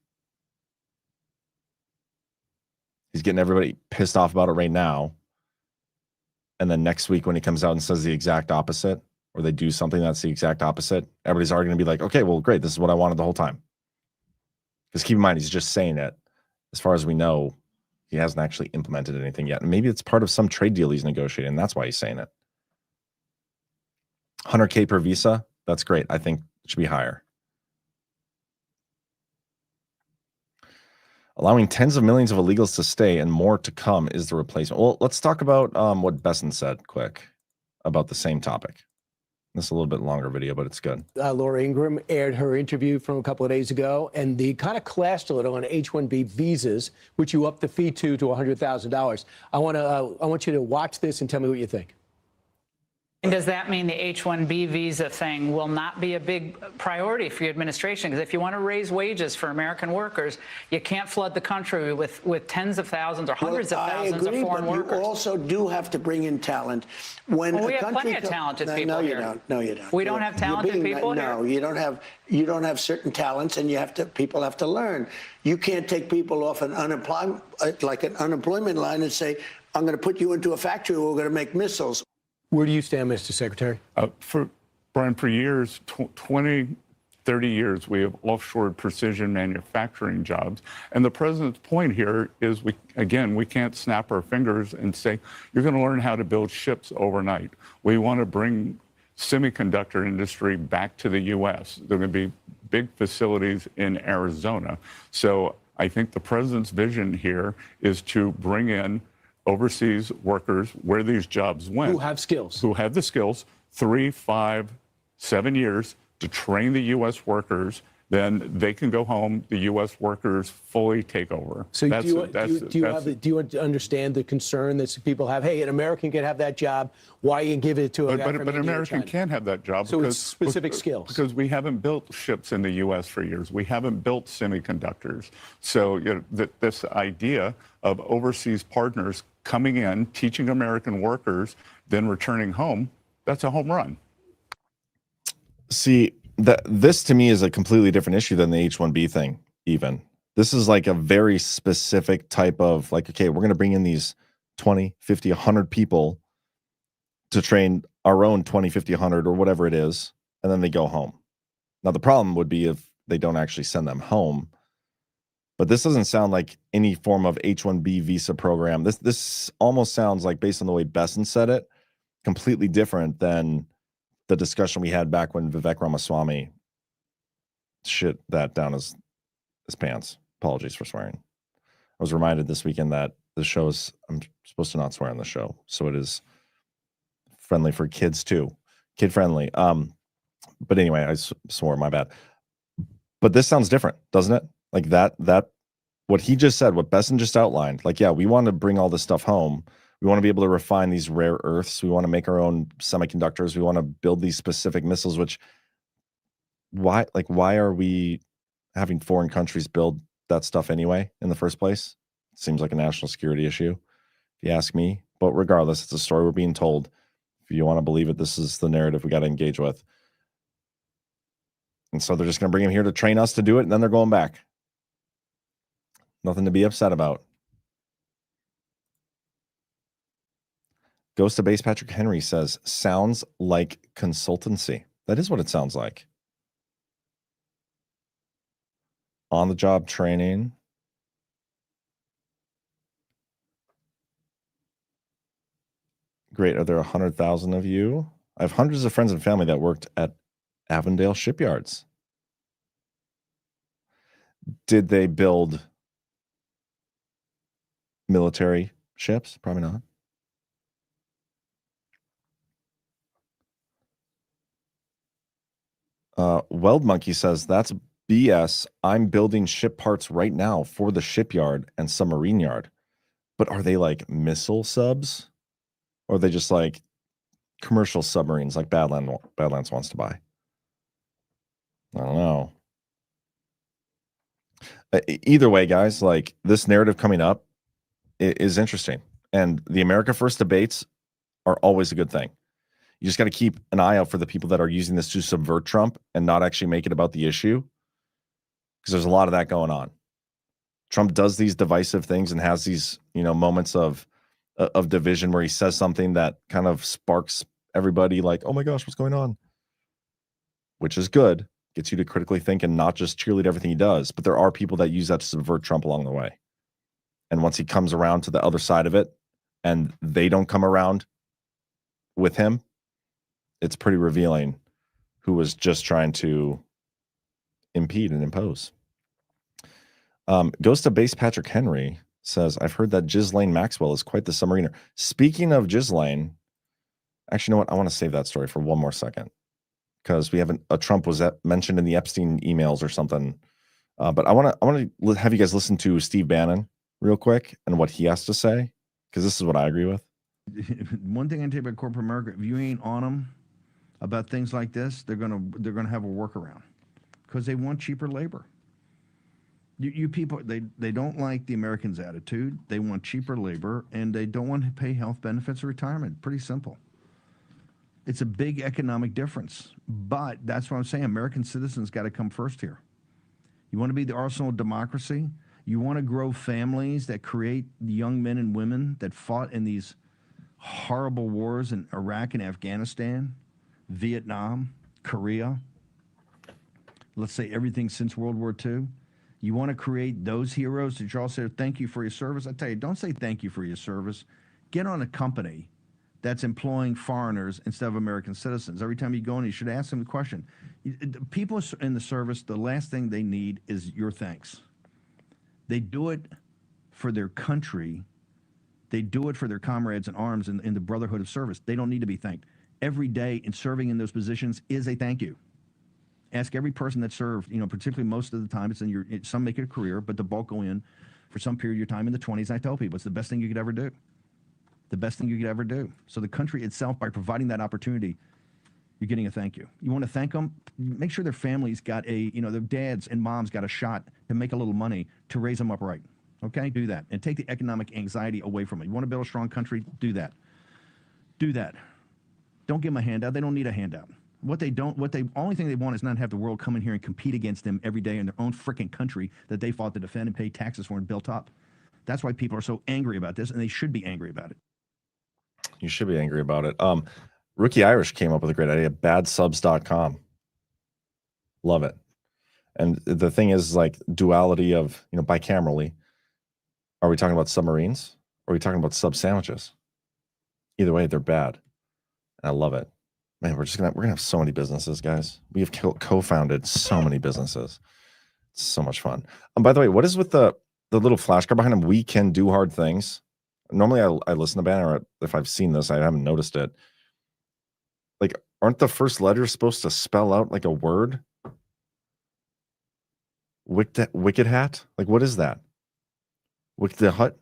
He's getting everybody pissed off about it right now. And then next week when he comes out and says the exact opposite, or they do something that's the exact opposite, everybody's already going to be like, okay, well, great. This is what I wanted the whole time. Because keep in mind, he's just saying it. As far as we know, he hasn't actually implemented anything yet. And maybe it's part of some trade deal he's negotiating. That's why he's saying it. 100K per visa, that's great. I think it should be higher. Allowing tens of millions of illegals to stay and more to come is the replacement. Well, let's talk about what Besson said quick about the same topic. This is a little bit longer video, but it's good. Laura Ingraham aired her interview from a couple of days ago, and the kind of clashed a little on H-1B visas, which you upped the fee to $100,000. I want you to watch this and tell me what you think. And does that mean the H-1B visa thing will not be a big priority for your administration? Because if you want to raise wages for American workers, you can't flood the country with tens of thousands or hundreds of thousands of foreign workers. You also do have to bring in talent. When we have plenty of talented people no, you here. don't. No, you don't. We don't have talented people here? No, you don't have certain talents, and people have to learn. You can't take people off an unemployment line and say, I'm going to put you into a factory where we're going to make missiles. Where do you stand, Mr. Secretary? Brian, for years, 20, 30 years, we have offshored precision manufacturing jobs. And the president's point here is, we can't snap our fingers and say, you're going to learn how to build ships overnight. We want to bring semiconductor industry back to the U.S. There are going to be big facilities in Arizona. So I think the president's vision here is to bring in overseas workers where these jobs went. Who have skills. Who have the skills, 3, 5, 7 years to train the U.S. workers. Then they can go home. The U.S. workers fully take over. So do you understand the concern that people have? Hey, an American can have that job. Why you give it to a guy from India But an American can't have that job. So it's specific skills. Because we haven't built ships in the U.S. for years. We haven't built semiconductors. So this idea of overseas partners coming in, teaching American workers, then returning home, that's a home run. See, this to me is a completely different issue than the H-1B thing, even. This is like a very specific type of like, okay, we're going to bring in these 20, 50, 100 people to train our own 20, 50, 100 or whatever it is, and then they go home. Now, the problem would be if they don't actually send them home. But this doesn't sound like any form of H1B visa program. This almost sounds like, based on the way Besson said it, completely different than the discussion we had back when Vivek Ramaswamy shit that down his pants. Apologies for swearing. I was reminded this weekend that the show is, I'm supposed to not swear on the show, so it is friendly for kids too, kid friendly. But anyway, I swore, my bad. But this sounds different, doesn't it? Like that what he just said, what Besson just outlined, like, yeah, we want to bring all this stuff home. We want to be able to refine these rare earths. We want to make our own semiconductors. We want to build these specific missiles, which why are we having foreign countries build that stuff anyway in the first place? It seems like a national security issue, if you ask me. But regardless, it's a story we're being told. If you want to believe it, this is the narrative we got to engage with. And so they're just going to bring him here to train us to do it, and then they're going back. Nothing to be upset about. Ghost of Base Patrick Henry says, sounds like consultancy. That is what it sounds like. On-the-job training. Great. Are there 100,000 of you? I have hundreds of friends and family that worked at Avondale shipyards. Did they build military ships? Probably not. Weld Monkey says, that's BS. I'm building ship parts right now for the shipyard and submarine yard. But are they like missile subs? Or are they just like commercial submarines like Badlands wants to buy? I don't know. Either way, guys, like this narrative coming up is interesting. And the America First debates are always a good thing. You just got to keep an eye out for the people that are using this to subvert Trump and not actually make it about the issue, because there's a lot of that going on. Trump does these divisive things and has these, moments of division where he says something that kind of sparks everybody like, oh my gosh, what's going on? Which is good. Gets you to critically think and not just cheerlead everything he does. But there are people that use that to subvert Trump along the way. And once he comes around to the other side of it and they don't come around with him, it's pretty revealing who was just trying to impede and impose. Goes to Base Patrick Henry says, I've heard that Ghislaine Maxwell is quite the submariner. Speaking of Ghislaine, actually, you know what? I want to save that story for one more second, because we haven't, Trump was mentioned in the Epstein emails or something. But I want to have you guys listen to Steve Bannon real quick and what he has to say, because this is what I agree with. One thing I can tell you about corporate America, if you ain't on them about things like this, they're gonna have a workaround, because they want cheaper labor. You people, they don't like the Americans' attitude. They want cheaper labor, and they don't want to pay health benefits or retirement. Pretty simple. It's a big economic difference, but that's what I'm saying. American citizens got to come first here. You want to be the arsenal of democracy? You want to grow families that create young men and women that fought in these horrible wars in Iraq and Afghanistan, Vietnam, Korea, let's say everything since World War II. You want to create those heroes that you all say, thank you for your service. I tell you, don't say thank you for your service. Get on a company that's employing foreigners instead of American citizens. Every time you go in, you should ask them the question. People in the service, the last thing they need is your thanks. They do it for their country. They do it for their comrades in arms in the brotherhood of service. They don't need to be thanked. Every day in serving in those positions is a thank you. Ask every person that served, particularly most of the time, some make it a career, but the bulk go in for some period of your time in the 20s. And I tell people, it's the best thing you could ever do. The best thing you could ever do. So the country itself, by providing that opportunity, you're getting a thank you. You want to thank them? Make sure their families got their dads and moms got a shot to make a little money to raise them up right. Okay? Do that. And take the economic anxiety away from it. You want to build a strong country? Do that. Do that. Don't give them a handout. They don't need a handout. Only thing they want is not have the world come in here and compete against them every day in their own freaking country that they fought to defend and pay taxes for and built up. That's why people are so angry about this, and they should be angry about it. You should be angry about it. Rookie Irish came up with a great idea, badsubs.com. Love it. And the thing is, like, duality of, bicamerally. Are we talking about submarines? Or are we talking about sub sandwiches? Either way, they're bad. And I love it. Man, we're gonna have so many businesses, guys. We have co-founded so many businesses. It's so much fun. By the way, what is with the little flashcard behind them? We can do hard things. Normally, I listen to band, or if I've seen this, I haven't noticed it. Like, aren't the first letters supposed to spell out like a word? Wicked hat? Like, what is that? Wicked hut?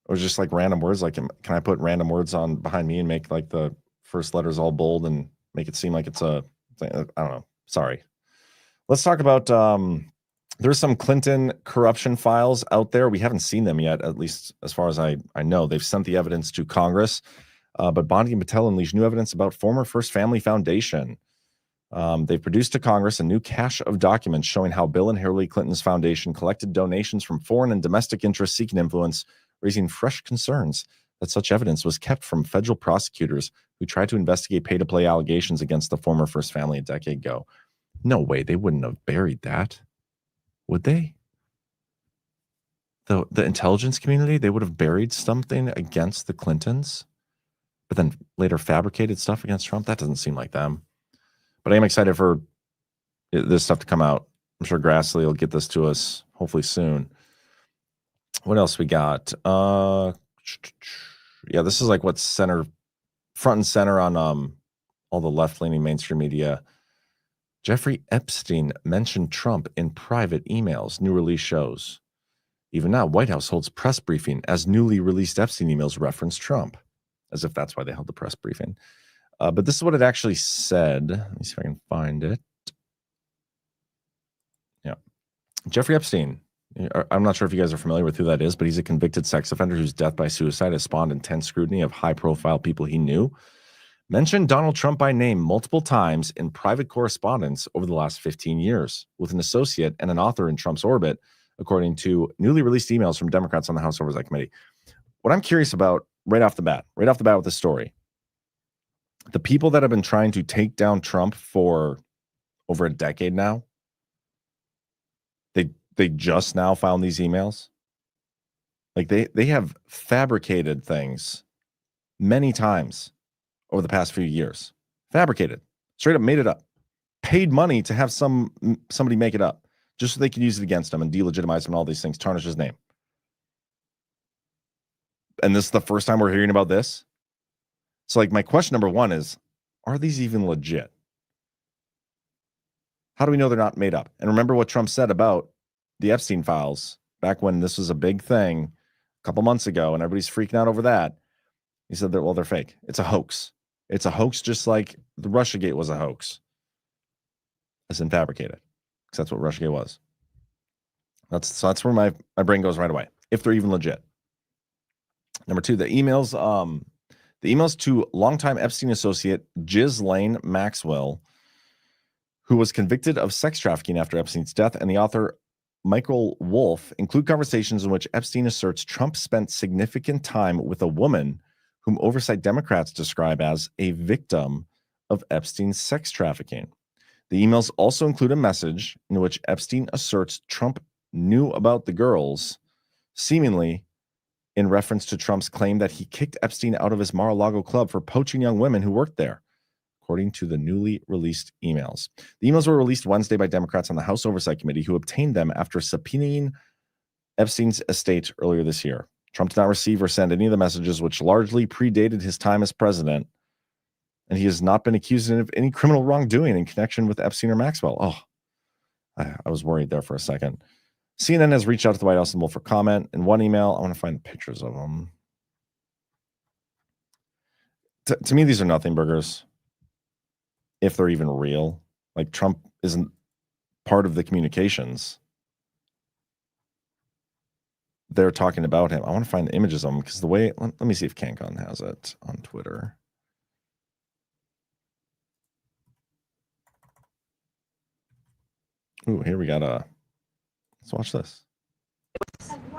Or just like random words? Like, can I put random words on behind me and make like the first letters all bold and make it seem like it's a thing? I don't know. Sorry. Let's talk about there's some Clinton corruption files out there. We haven't seen them yet, at least as far as I know. They've sent the evidence to Congress, but Bondi and Patel unleashed new evidence about former First Family Foundation. They've produced to Congress a new cache of documents showing how Bill and Hillary Clinton's foundation collected donations from foreign and domestic interests seeking influence, raising fresh concerns that such evidence was kept from federal prosecutors who tried to investigate pay-to-play allegations against the former First Family a decade ago. No way, they wouldn't have buried that, would they? The intelligence community, they would have buried something against the Clintons, but then later fabricated stuff against Trump? That doesn't seem like them. But I am excited for this stuff to come out. I'm sure Grassley will get this to us hopefully soon. What else we got? Yeah, this is like what's front and center on all the left-leaning mainstream media. Jeffrey Epstein mentioned Trump in private emails, new release shows. Even now, White House holds press briefing as newly released Epstein emails reference Trump, as if that's why they held the press briefing. But this is what it actually said. Let me see if I can find it. Yeah. Jeffrey Epstein. I'm not sure if you guys are familiar with who that is, but he's a convicted sex offender whose death by suicide has spawned intense scrutiny of high-profile people he knew. Mentioned Donald Trump by name multiple times in private correspondence over the last 15 years with an associate and an author in Trump's orbit, according to newly released emails from Democrats on the House Oversight Committee. What I'm curious about right off the bat with this story, the people that have been trying to take down Trump for over a decade now, they just now found these emails. Like they have fabricated things many times over the past few years. Fabricated, straight up made it up, paid money to have somebody make it up just so they could use it against him and delegitimize him and all these things, tarnish his name. And this is the first time we're hearing about this. So like my question number one is, are these even legit? How do we know they're not made up? And remember what Trump said about the Epstein files back when this was a big thing a couple months ago and everybody's freaking out over that. He said that, well, they're fake. It's a hoax. It's a hoax just like the Russiagate was a hoax. As in fabricated. Because that's what Russiagate was. That's where my brain goes right away. If they're even legit. Number two, the emails to longtime Epstein associate Ghislaine Maxwell, who was convicted of sex trafficking after Epstein's death, and the author Michael Wolff include conversations in which Epstein asserts Trump spent significant time with a woman whom oversight Democrats describe as a victim of Epstein's sex trafficking. The emails also include a message in which Epstein asserts Trump knew about the girls, seemingly in reference to Trump's claim that he kicked Epstein out of his Mar-a-Lago club for poaching young women who worked there, according to the newly released emails. The emails were released Wednesday by Democrats on the House Oversight Committee, who obtained them after subpoenaing Epstein's estate earlier this year. Trump did not receive or send any of the messages, which largely predated his time as president, and he has not been accused of any criminal wrongdoing in connection with Epstein or Maxwell. Oh, I was worried there for a second. CNN has reached out to the White House and Wolf for comment. In one email, I want to find the pictures of them. To me, these are nothing burgers. If they're even real. Like, Trump isn't part of the communications. They're talking about him. I want to find the images of him because the way, let me see if CanCon has it on Twitter. Ooh, here we got let's watch this.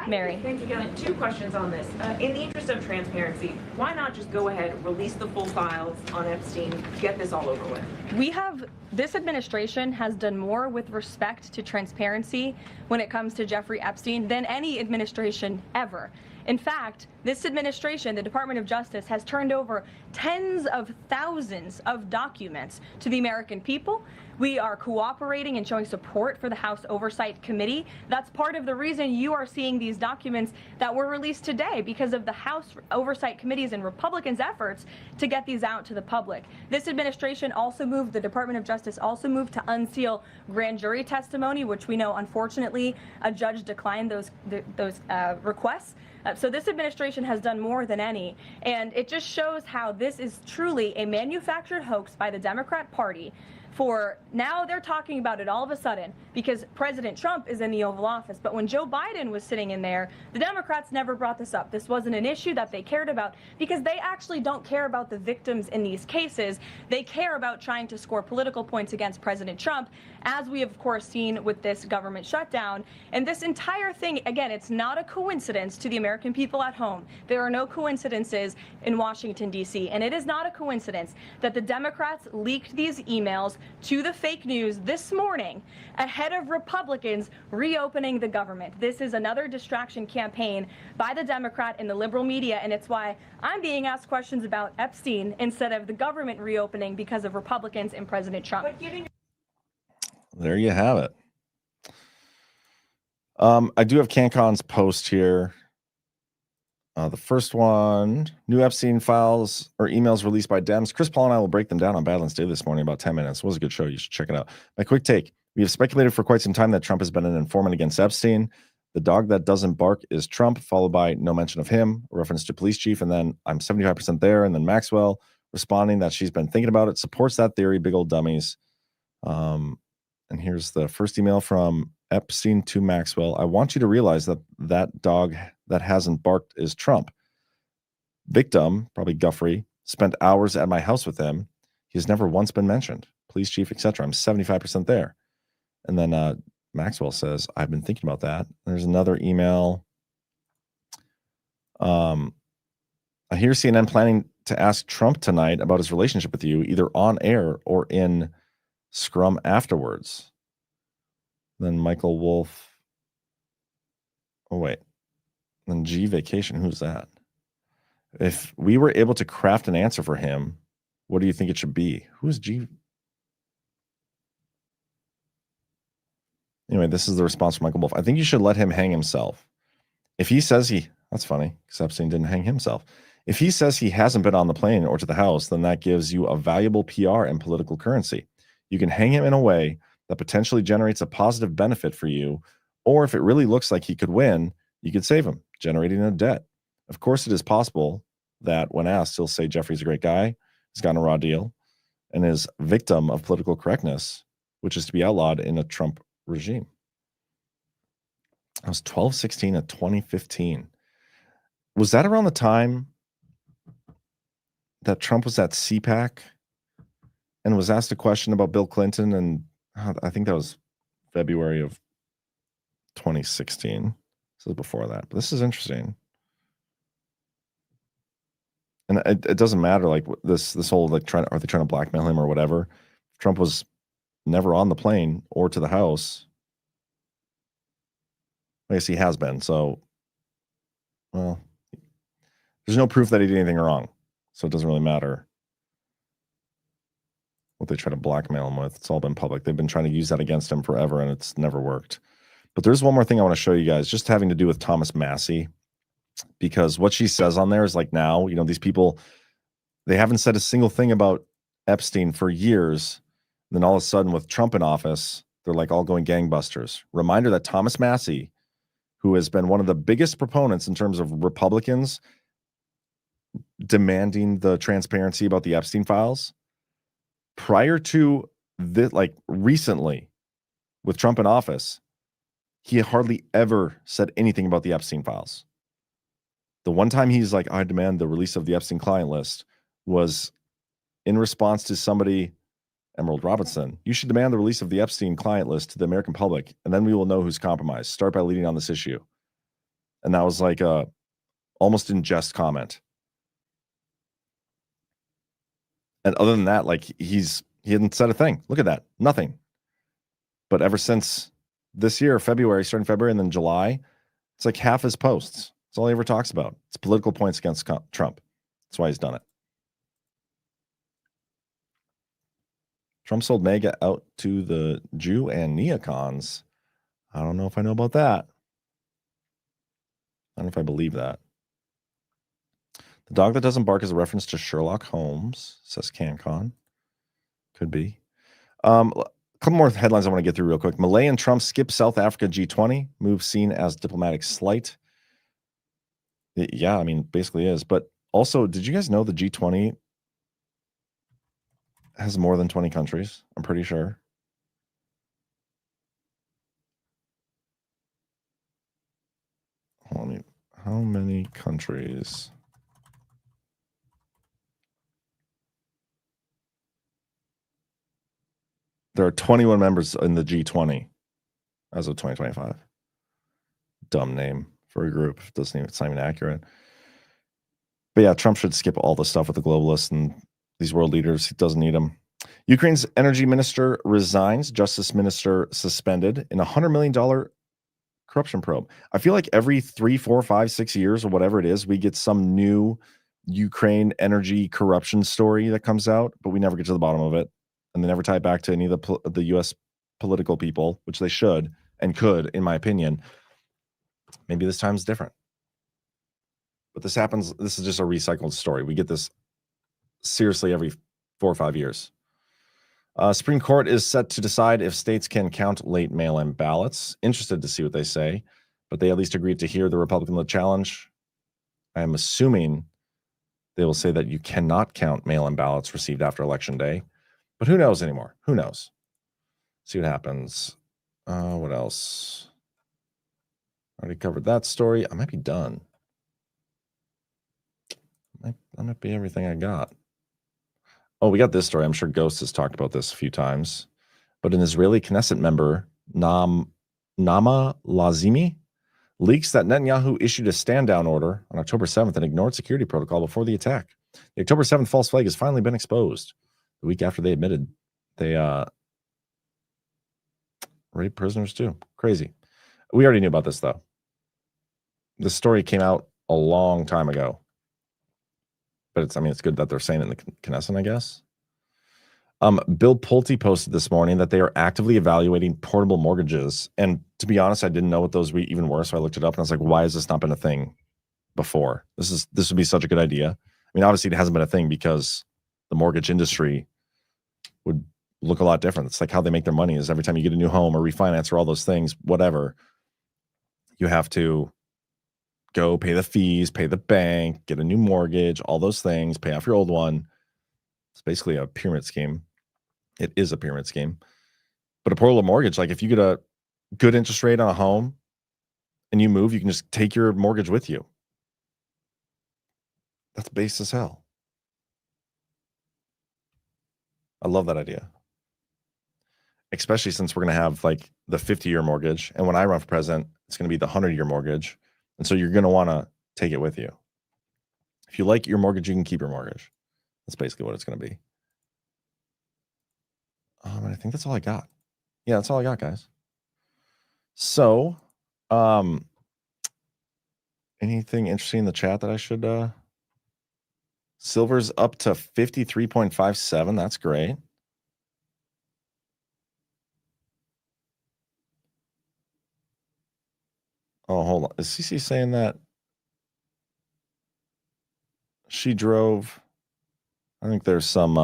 Mary. Thank you, Kelly. 2 questions on this. In the interest of transparency, why not just go ahead, release the full files on Epstein, get this all over with? This administration has done more with respect to transparency when it comes to Jeffrey Epstein than any administration ever. In fact, this administration, the Department of Justice, has turned over tens of thousands of documents to the American people. We are cooperating and showing support for the House Oversight Committee. That's part of the reason you are seeing these documents that were released today, because of the House Oversight Committee's and Republicans' efforts to get these out to the public. This administration also moved, the Department of Justice also moved to unseal grand jury testimony, which we know, unfortunately, a judge declined those requests. So this administration has done more than any, and it just shows how this is truly a manufactured hoax by the Democrat Party. For now, they're talking about it all of a sudden because President Trump is in the Oval Office. But when Joe Biden was sitting in there, the Democrats never brought this up. This wasn't an issue that they cared about because they actually don't care about the victims in these cases. They care about trying to score political points against President Trump, as we have, of course, seen with this government shutdown. And this entire thing, again, it's not a coincidence to the American people at home. There are no coincidences in Washington, D.C. And it is not a coincidence that the Democrats leaked these emails to the fake news this morning ahead of Republicans reopening the government. This is another distraction campaign by the Democrat and the liberal media, and it's why I'm being asked questions about Epstein instead of the government reopening because of Republicans and President Trump. There you have it. I do have CanCon's post here. The first one, new Epstein files or emails released by Dems. Chris Paul and I will break them down on Badlands Daily this morning, about 10 minutes. It was a good show. You should check it out. My quick take. We have speculated for quite some time that Trump has been an informant against Epstein. The dog that doesn't bark is Trump, followed by no mention of him, a reference to police chief, and then I'm 75% there, and then Maxwell responding that she's been thinking about it, supports that theory, big old dummies. And here's the first email from Epstein to Maxwell. I want you to realize that that dog that hasn't barked is Trump. Victim, probably Guffrey, spent hours at my house with him. He has never once been mentioned. Police chief, etc. I'm 75% there. And then Maxwell says, I've been thinking about that. There's another email. I hear CNN planning to ask Trump tonight about his relationship with you, either on air or in scrum afterwards. Then Michael Wolf. Oh, wait. Then G Vacation. Who's that? If we were able to craft an answer for him, what do you think it should be? Who's G? Anyway, this is the response from Michael Wolf. I think you should let him hang himself. If he says that's funny, because Epstein didn't hang himself. If he says he hasn't been on the plane or to the house, then that gives you a valuable PR and political currency. You can hang him in a way that potentially generates a positive benefit for you, or if it really looks like he could win, you could save him, generating a debt. Of course, it is possible that when asked, he'll say Jeffrey's a great guy, he's gotten a raw deal, and is victim of political correctness, which is to be outlawed in a Trump regime. I was 12-16 at 2015. Was that around the time that Trump was at CPAC and was asked a question about Bill Clinton? And I think that was February of 2016. This is before that. But this is interesting. And it doesn't matter, like this whole like are they trying to blackmail him or whatever? Trump was never on the plane or to the house. I guess he has been. So, well, there's no proof that he did anything wrong, so it doesn't really matter what they try to blackmail him with. It's all been public. They've been trying to use that against him forever, and it's never worked. But there's one more thing I want to show you guys, just having to do with Thomas Massey, because what she says on there is like, now, these people, they haven't said a single thing about Epstein for years. And then all of a sudden, with Trump in office, they're like all going gangbusters. Reminder that Thomas Massey, who has been one of the biggest proponents in terms of Republicans demanding the transparency about the Epstein files, prior to this, like recently with Trump in office, he hardly ever said anything about the Epstein files. The one time he's like, I demand the release of the Epstein client list, was in response to somebody Emerald Robinson. You should demand the release of the Epstein client list to the American public, and then we will know who's compromised. Start by leading on this issue. And that was like a almost in jest comment. And other than that, like he hadn't said a thing. Look at that. Nothing. But ever since this year, February, starting February, and then July, it's like half his posts. That's all he ever talks about. It's political points against Trump. That's why he's done it. Trump sold MAGA out to the Jew and neocons. I don't know if I know about that. I don't know if I believe that. The dog that doesn't bark is a reference to Sherlock Holmes, says CanCon. Could be. A couple more headlines I want to get through real quick. Malay and Trump skip South Africa G20. Move seen as diplomatic slight. Yeah, I mean, basically is. But also, did you guys know the G20 has more than 20 countries? I'm pretty sure. Hold on, how many countries? There are 21 members in the G20 as of 2025. Dumb name for a group. It's not even accurate. But yeah, Trump should skip all the stuff with the globalists and these world leaders. He doesn't need them. Ukraine's energy minister resigns. Justice minister suspended in $100 million corruption probe. I feel like every 3, 4, 5, 6 years or whatever it is, we get some new Ukraine energy corruption story that comes out, but we never get to the bottom of it. And they never tie it back to any of the U.S. political people, which they should and could, in my opinion. Maybe this time's different. But this happens. This is just a recycled story. We get this seriously every 4 or 5 years. Supreme Court is set to decide if states can count late mail-in ballots. Interested to see what they say, but they at least agreed to hear the Republican-led challenge. I am assuming they will say that you cannot count mail-in ballots received after Election Day. But who knows anymore? Who knows? See what happens. What else? Already covered that story. I might be done. That might be everything I got. Oh, we got this story. I'm sure Ghost has talked about this a few times. But an Israeli Knesset member, Nama Lazimi, leaks that Netanyahu issued a stand-down order on October 7th and ignored security protocol before the attack. The October 7th false flag has finally been exposed. The week after they admitted they raped prisoners too. Crazy. We already knew about this, though. This story came out a long time ago. But it's good that they're saying it in the Knesset, I guess. Bill Pulte posted this morning that they are actively evaluating portable mortgages. And to be honest, I didn't know what those even were, so I looked it up and I was like, why has this not been a thing before? This would be such a good idea. I mean, obviously it hasn't been a thing because the mortgage industry would look a lot different. It's like how they make their money is every time you get a new home or refinance or all those things, whatever, you have to go pay the fees, pay the bank, get a new mortgage, all those things, pay off your old one. It's basically a pyramid scheme. It is a pyramid scheme. But a portable mortgage, like if you get a good interest rate on a home and you move, you can just take your mortgage with you. That's base as hell. I love that idea. Especially since we're going to have like the 50-year mortgage. And when I run for president, it's going to be the 100-year mortgage. And so you're going to want to take it with you. If you like your mortgage, you can keep your mortgage. That's basically what it's going to be. And I think that's all I got. Yeah, that's all I got, guys. So, anything interesting in the chat that I should... Silver's up to 53.57. That's great. Oh, hold on. Is CC saying that she drove? I think there's some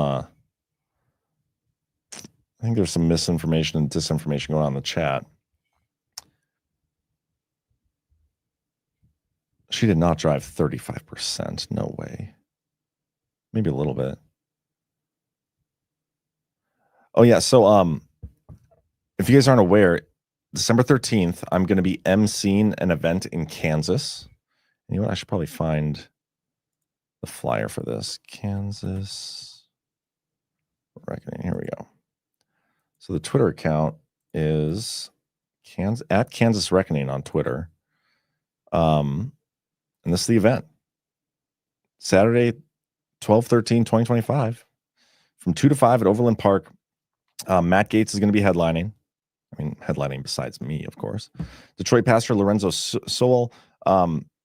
misinformation and disinformation going on in the chat. She did not drive 35%. No way. Maybe a little bit. Oh yeah, so if you guys aren't aware, December 13th, I'm going to be emceeing an event in Kansas. You know what? I should probably find the flyer for this. Kansas Reckoning. Here we go. So the Twitter account is at Kansas Reckoning on Twitter. And this is the event. Saturday, 12/13/2025, from 2 to 5 at Overland Park. Matt Gaetz is going to be headlining. I mean, headlining besides me, of course. Detroit pastor Lorenzo Sowell.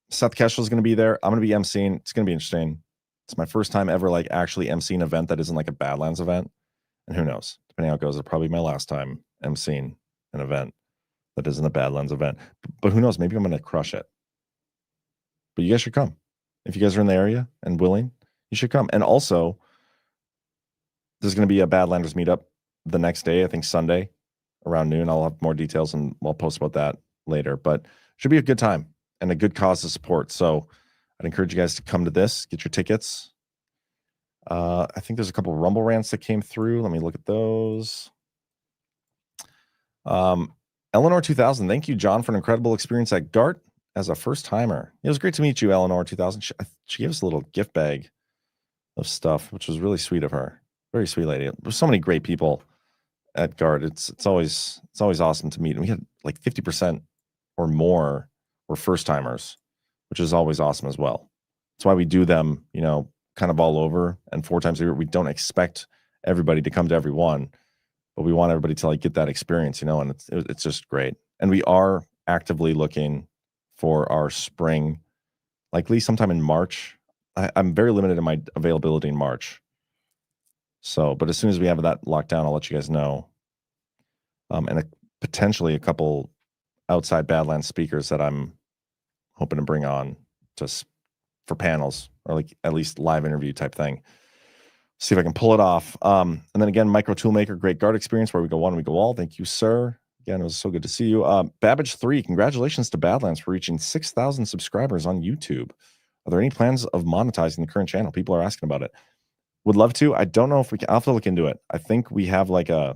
Seth Keshel is going to be there. I'm going to be emceeing. It's going to be interesting. It's my first time ever like actually emceeing an event that isn't like a Badlands event. And who knows? Depending on how it goes, it'll probably be my last time emceeing an event that isn't a Badlands event. But who knows? Maybe I'm going to crush it. But you guys should come. If you guys are in the area and willing, you should come. And also, there's going to be a Badlanders meetup the next day, I think Sunday, around noon. I'll have more details and I'll post about that later. But it should be a good time and a good cause to support. So I'd encourage you guys to come to this, get your tickets. I think there's a couple of Rumble rants that came through. Let me look at those. Eleanor 2000, thank you, John, for an incredible experience at GART as a first timer. It was great to meet you, Eleanor 2000. She gave us a little gift bag of stuff, which was really sweet of her. Very sweet lady. There's so many great people at GART. It's always awesome to meet. And we had like 50% or more were first timers, which is always awesome as well. That's why we do them, you know, kind of all over and 4 times a year. We don't expect everybody to come to every one, but we want everybody to like get that experience, you know, and it's just great. And we are actively looking for our spring, likely sometime in March. I'm very limited in my availability in March. So, but as soon as we have that locked down, I'll let you guys know. And potentially a couple outside Badlands speakers that I'm hoping to bring on just for panels or like at least live interview type thing. See if I can pull it off. And then again, Micro Toolmaker, great GART experience where we go one, we go all. Thank you, sir. Again, it was so good to see you. Babbage 3, congratulations to Badlands for reaching 6,000 subscribers on YouTube. Are there any plans of monetizing the current channel? People are asking about it. Would love to. I don't know if we can. I'll have to look into it. I think we have like a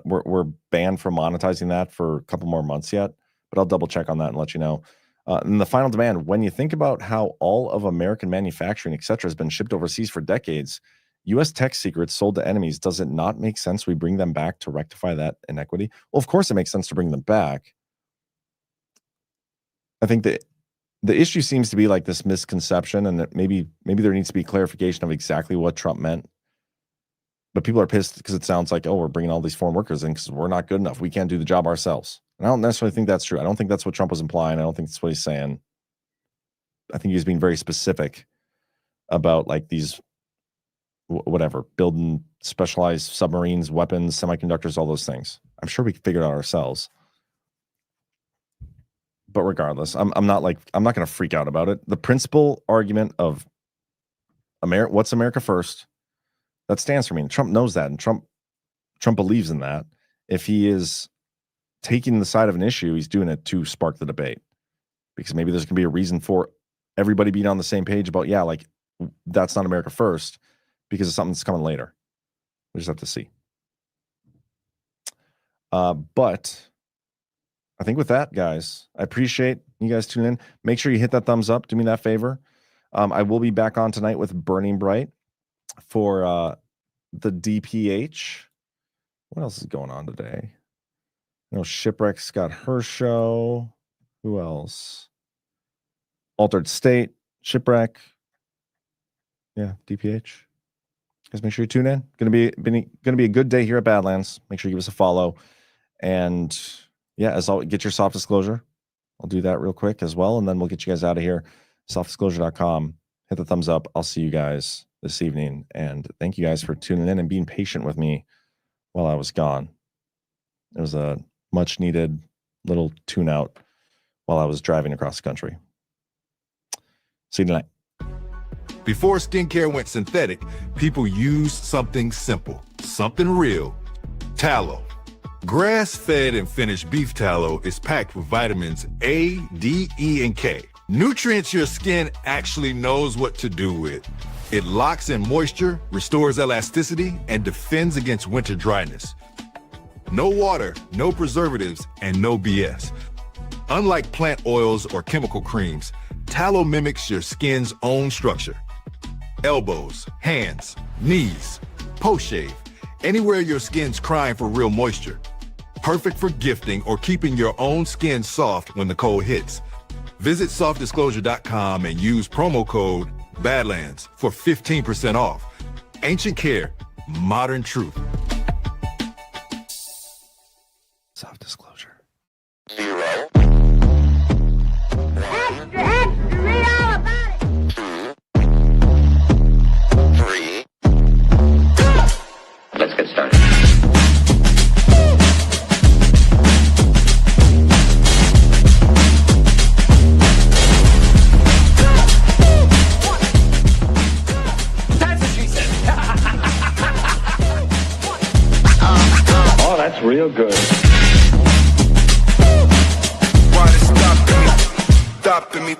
we're banned from monetizing that for a couple more months yet, but I'll double check on that and let you know. And the final demand, when you think about how all of American manufacturing, et cetera, has been shipped overseas for decades, U.S. tech secrets sold to enemies, does it not make sense we bring them back to rectify that inequity? Well, of course it makes sense to bring them back. I think that the issue seems to be like this misconception, and that maybe there needs to be clarification of exactly what Trump meant. But people are pissed because it sounds like, oh, we're bringing all these foreign workers in because we're not good enough. We can't do the job ourselves. And I don't necessarily think that's true. I don't think that's what Trump was implying. I don't think that's what he's saying. I think he's being very specific about like these, whatever, building specialized submarines, weapons, semiconductors, all those things. I'm sure we can figure it out ourselves. But regardless, I'm not going to freak out about it. The principal argument of what's America first, that stands for me. And Trump knows that, and Trump believes in that. If he is taking the side of an issue, he's doing it to spark the debate, because maybe there's going to be a reason for everybody being on the same page about, yeah, like that's not America first, because of something that's coming later. We just have to see. But I think with that, guys, I appreciate you guys tuning in. Make sure you hit that thumbs up. Do me that favor. I will be back on tonight with Burning Bright for the DPH. What else is going on today? You know, Shipwreck's got her show. Who else? Altered State, Shipwreck. Yeah, DPH. Guys, make sure you tune in. Gonna be a good day here at Badlands. Make sure you give us a follow. And yeah, as always, get your soft disclosure. I'll do that real quick as well, and then we'll get you guys out of here. Softdisclosure.com. Hit the thumbs up. I'll see you guys this evening. And thank you guys for tuning in and being patient with me while I was gone. It was a much needed little tune out while I was driving across the country. See you tonight. Before skincare went synthetic, people used something simple, something real, tallow. Grass-fed and finished beef tallow is packed with vitamins A, D, E, and K. Nutrients your skin actually knows what to do with. It locks in moisture, restores elasticity, and defends against winter dryness. No water, no preservatives, and no BS. Unlike plant oils or chemical creams, tallow mimics your skin's own structure. Elbows, hands, knees, post-shave, Anywhere your skin's crying for real moisture. Perfect for gifting or keeping your own skin soft when the cold hits. Visit softdisclosure.com and use promo code Badlands for 15% off. Ancient Care, modern truth. Self-disclosure. Extra, extra, read all about it. 3. Let's get started. That's what she said. Oh, that's real good. Why they stopping me? Stopping me?